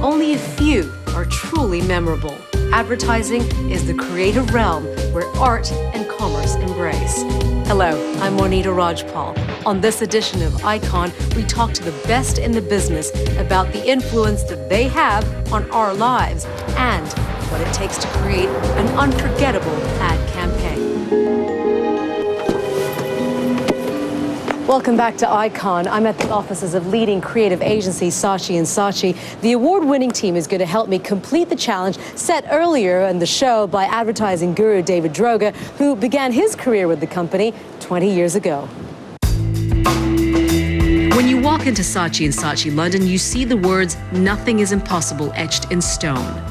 only a few are truly memorable. Advertising is the creative realm where art and commerce embrace. Hello, I'm Monita Rajpal. On this edition of Icon, we talk to the best in the business about the influence that they have on our lives and what it takes to create an unforgettable ad campaign. Welcome back to Icon. I'm at the offices of leading creative agency Saatchi & Saatchi. The award-winning team is going to help me complete the challenge set earlier in the show by advertising guru David Droga, who began his career with the company 20 years ago. When you walk into Saatchi & Saatchi London, you see the words "Nothing is impossible" etched in stone.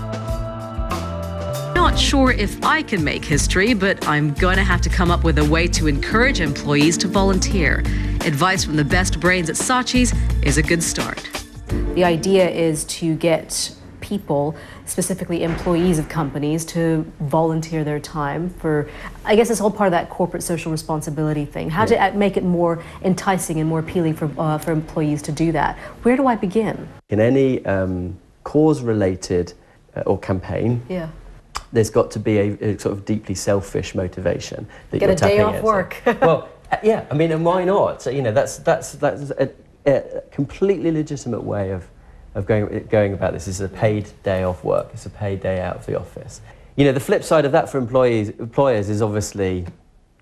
Not sure if I can make history, but I'm going to have to come up with a way to encourage employees to volunteer. Advice from the best brains at Saatchi's is a good start. The idea is to get people, specifically employees of companies, to volunteer their time for, I guess it's all part of that corporate social responsibility thing. How to make it more enticing and more appealing for employees to do that. Where do I begin? In any cause-related or campaign, there's got to be a sort of deeply selfish motivation that you're tapping into. Get a day off work. Well, yeah, I mean, and why not? So, you know, that's a completely legitimate way of going about this. It's a paid day off work. It's a paid day out of the office. You know, the flip side of that for employers is obviously,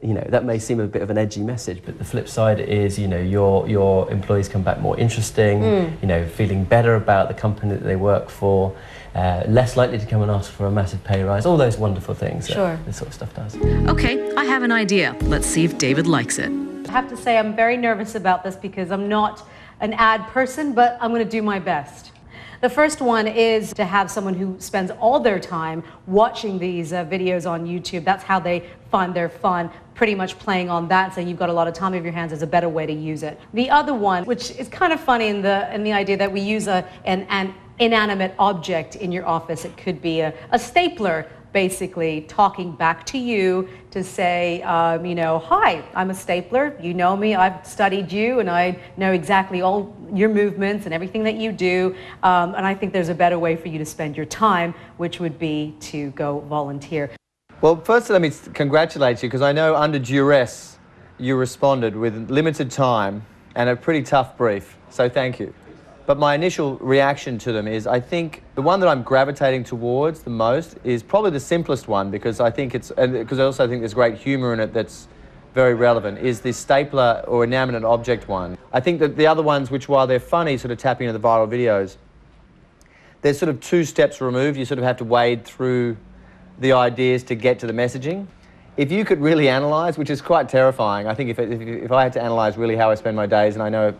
you know, that may seem a bit of an edgy message, but the flip side is, you know, your employees come back more interesting, you know, feeling better about the company that they work for, less likely to come and ask for a massive pay rise, all those wonderful things that this sort of stuff does. Okay, I have an idea. Let's see if David likes it. I have to say I'm very nervous about this because I'm not an ad person, but I'm going to do my best. The first one is to have someone who spends all their time watching these videos on YouTube. That's how they find their fun, pretty much playing on that, saying you've got a lot of time in your hands is a better way to use it. The other one, which is kind of funny in the idea that we use an inanimate object in your office. It could be a stapler, basically talking back to you to say, you know, hi, I'm a stapler, you know me, I've studied you, and I know exactly all your movements and everything that you do, and I think there's a better way for you to spend your time, which would be to go volunteer. Well, first let me congratulate you, because I know under duress you responded with limited time and a pretty tough brief, so thank you. But my initial reaction to them is, I think the one that I'm gravitating towards the most is probably the simplest one, because I think because I also think there's great humour in it that's very relevant, is this stapler or inanimate object one. I think that the other ones, which while they're funny, sort of tapping into the viral videos, they're sort of 2 steps removed. You sort of have to wade through the ideas to get to the messaging. If you could really analyse, which is quite terrifying, I think if I had to analyse really how I spend my days, and I know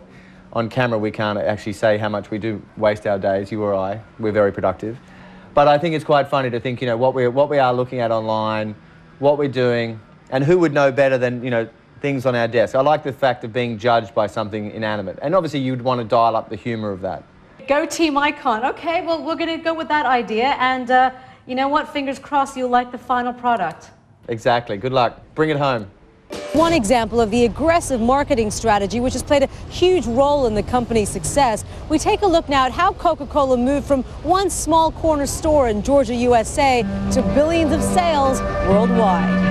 on camera we can't actually say how much we do waste our days, you or I, we're very productive. But I think it's quite funny to think, you know, what we are looking at online, what we're doing, and who would know better than, you know, things on our desk. I like the fact of being judged by something inanimate. And obviously you'd want to dial up the humour of that. Go Team Icon. Okay, well, we're going to go with that idea. And you know what? Fingers crossed you'll like the final product. Exactly. Good luck. Bring it home. One example of the aggressive marketing strategy which has played a huge role in the company's success. We take a look now at how Coca-Cola moved from one small corner store in Georgia, USA to billions of sales worldwide.